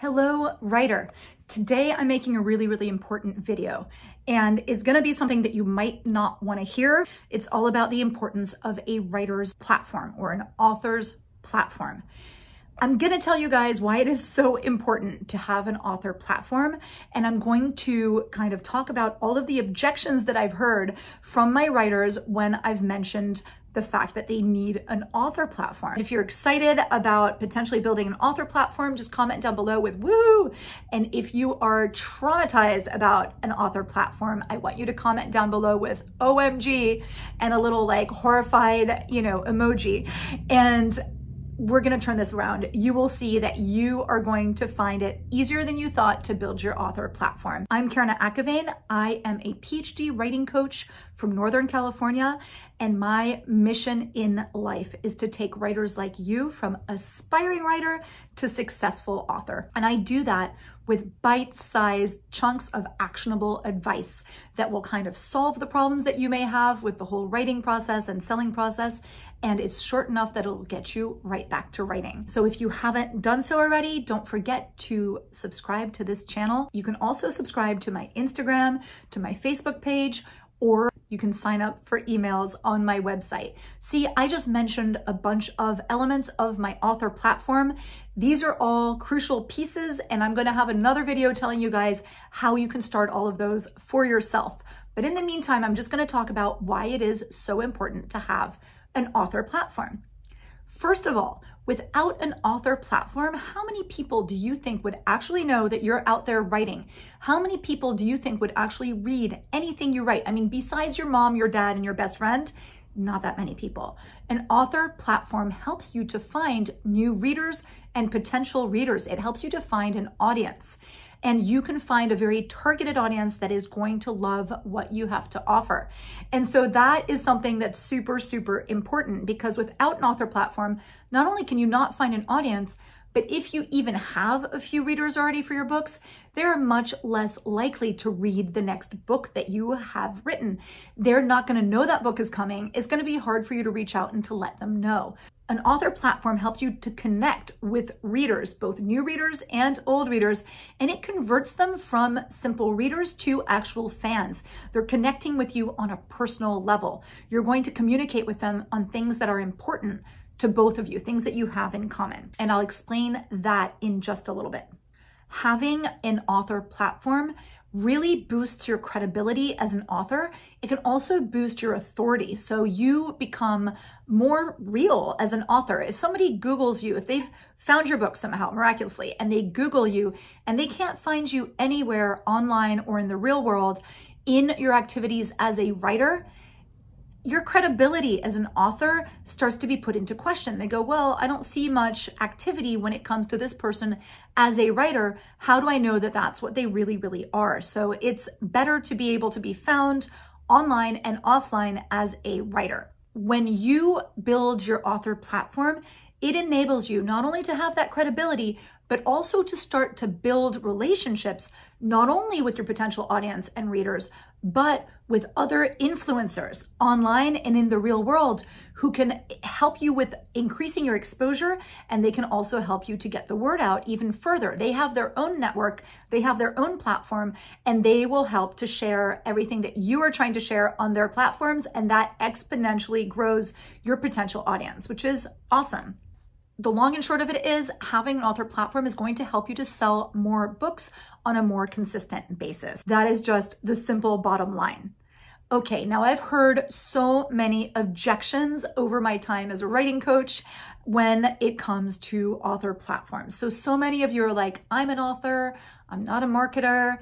Hello, writer. Today I'm making a really important video, and it's gonna be something that you might not wanna hear. It's all about the importance of a writer's platform or an author's platform. I'm gonna tell you guys why it is so important to have an author platform, and I'm going to kind of talk about all of the objections that I've heard from my writers when I've mentioned the fact that they need an author platform. If you're excited about potentially building an author platform, just comment down below with woo. And if you are traumatized about an author platform, I want you to comment down below with OMG and a little like horrified, emoji. And we're gonna turn this around. You will see that you are going to find it easier than you thought to build your author platform. I'm Karina Akavane. I am a PhD writing coach from Northern California, and my mission in life is to take writers like you from aspiring writer to successful author. And I do that with bite-sized chunks of actionable advice that will kind of solve the problems that you may have with the whole writing process and selling process. And it's short enough that it'll get you right back to writing. So if you haven't done so already, don't forget to subscribe to this channel. You can also subscribe to my Instagram, to my Facebook page, or you can sign up for emails on my website. See, I just mentioned a bunch of elements of my author platform. These are all crucial pieces, and I'm gonna have another video telling you guys how you can start all of those for yourself. But in the meantime, I'm just gonna talk about why it is so important to have an author platform. First of all, without an author platform, how many people do you think would actually know that you're out there writing? How many people do you think would actually read anything you write? I mean, besides your mom, your dad, and your best friend, not that many people. An author platform helps you to find new readers and potential readers. It helps you to find an audience. And you can find a very targeted audience that is going to love what you have to offer. And so that is something that's super important, because without an author platform, not only can you not find an audience, but if you even have a few readers already for your books, they're much less likely to read the next book that you have written. They're not going to know that book is coming. It's going to be hard for you to reach out and to let them know. An author platform helps you to connect with readers, both new readers and old readers, and it converts them from simple readers to actual fans. They're connecting with you on a personal level. You're going to communicate with them on things that are important to both of you, things that you have in common. And I'll explain that in just a little bit. Having an author platform really boosts your credibility as an author. It can also boost your authority, so you become more real as an author. If somebody Googles you, if they've found your book somehow miraculously and they Google you and they can't find you anywhere online or in the real world in your activities as a writer, your credibility as an author starts to be put into question. They go, well, I don't see much activity when it comes to this person as a writer. How do I know that that's what they really are? So it's better to be able to be found online and offline as a writer. When you build your author platform, it enables you not only to have that credibility, but also to start to build relationships, not only with your potential audience and readers, but with other influencers online and in the real world who can help you with increasing your exposure, and they can also help you to get the word out even further. They have their own network, they have their own platform, and they will help to share everything that you are trying to share on their platforms, and that exponentially grows your potential audience, which is awesome. The long and short of it is having an author platform is going to help you to sell more books on a more consistent basis. That is just the simple bottom line. Okay, now I've heard so many objections over my time as a writing coach when it comes to author platforms. So many of you are like, I'm an author, I'm not a marketer,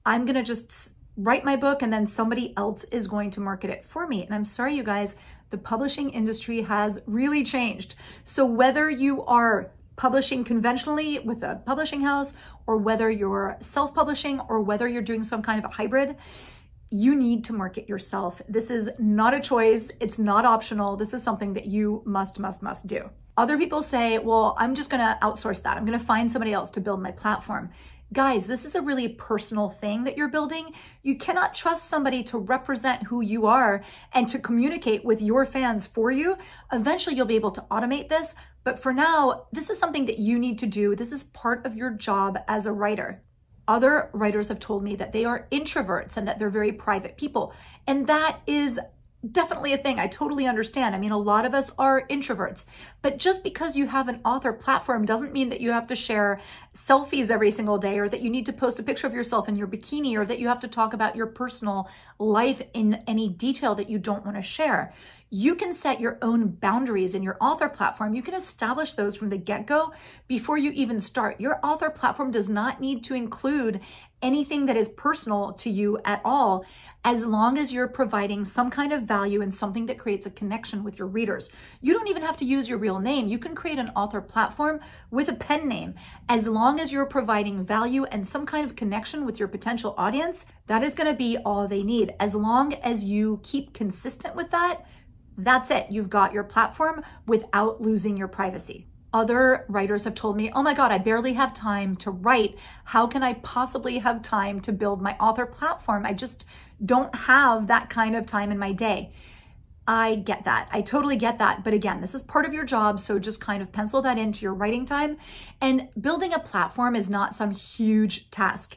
I'm gonna just write my book and then somebody else is going to market it for me. And I'm sorry, you guys, the publishing industry has really changed. So whether you are publishing conventionally with a publishing house, or whether you're self-publishing, or whether you're doing some kind of a hybrid, you need to market yourself. This is not a choice. It's not optional. This is something that you must do. Other people say, well, I'm just gonna outsource that. I'm gonna find somebody else to build my platform. Guys, this is a really personal thing that you're building. You cannot trust somebody to represent who you are and to communicate with your fans for you. Eventually, you'll be able to automate this, But for now, this is something that you need to do. This is part of your job as a writer. Other writers have told me that they are introverts and that they're very private people. And that is definitely a thing. I totally understand. I mean, a lot of us are introverts, but just because you have an author platform doesn't mean that you have to share selfies every single day, or that you need to post a picture of yourself in your bikini, or that you have to talk about your personal life in any detail that you don't want to share. You can set your own boundaries in your author platform. You can establish those from the get-go before you even start. Your author platform does not need to include anything that is personal to you at all, as long as you're providing some kind of value and something that creates a connection with your readers. You don't even have to use your real name. You can create an author platform with a pen name. As long as you're providing value and some kind of connection with your potential audience, that is going to be all they need. As long as you keep consistent with that, that's it. You've got your platform without losing your privacy. Other writers have told me, oh my God, I barely have time to write. How can I possibly have time to build my author platform? I just don't have that kind of time in my day. I get that. I totally get that. But again, this is part of your job. So just kind of pencil that into your writing time. And building a platform is not some huge task.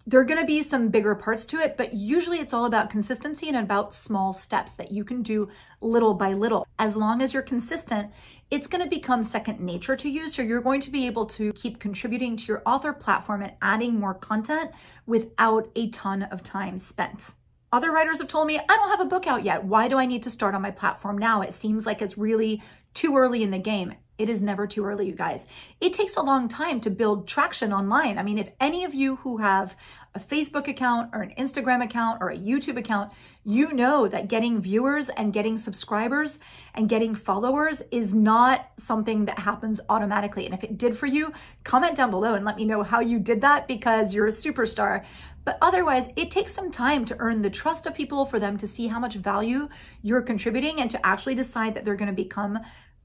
There are going to be some bigger parts to it, but usually it's all about consistency and about small steps that you can do little by little. As long as you're consistent, it's going to become second nature to you. So you're going to be able to keep contributing to your author platform and adding more content without a ton of time spent. Other writers have told me, I don't have a book out yet. Why do I need to start on my platform now? It seems like it's really too early in the game. It is never too early, you guys. It takes a long time to build traction online. I mean, if any of you who have a Facebook account or an Instagram account or a YouTube account, you know that getting viewers and getting subscribers and getting followers is not something that happens automatically. And if it did for you, comment down below and let me know how you did that, because you're a superstar. But otherwise, it takes some time to earn the trust of people, for them to see how much value you're contributing and to actually decide that they're going to become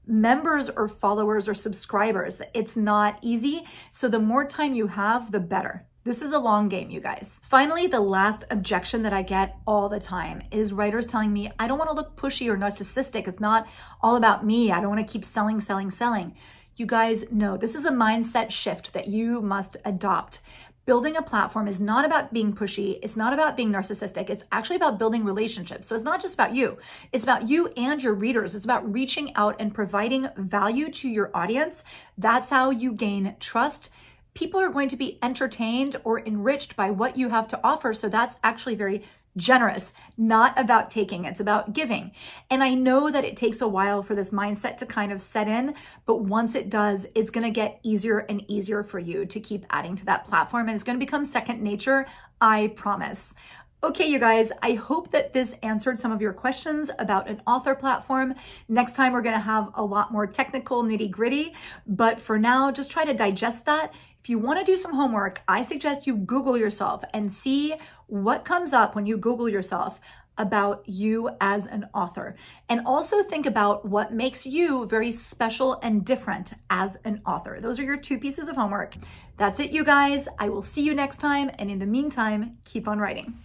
members or followers or subscribers. It's not easy. So the more time you have, the better. This is a long game, you guys. Finally, the last objection that I get all the time is writers telling me, I don't want to look pushy or narcissistic. It's not all about me. I don't want to keep selling. You guys know this is a mindset shift that you must adopt. Building a platform is not about being pushy. It's not about being narcissistic. It's actually about building relationships. So it's not just about you. It's about you and your readers. It's about reaching out and providing value to your audience. That's how you gain trust. People are going to be entertained or enriched by what you have to offer. So that's actually very generous, not about taking, it's about giving. And I know that it takes a while for this mindset to kind of set in, but once it does, it's going to get easier and easier for you to keep adding to that platform, and it's going to become second nature, I promise. Okay, you guys, I hope that this answered some of your questions about an author platform. Next time, we're going to have a lot more technical nitty-gritty, but for now, just try to digest that. If you want to do some homework, I suggest you Google yourself and see what comes up when you Google yourself about you as an author. And also think about what makes you very special and different as an author. Those are your 2 pieces of homework. That's it, you guys. I will see you next time. And in the meantime, keep on writing.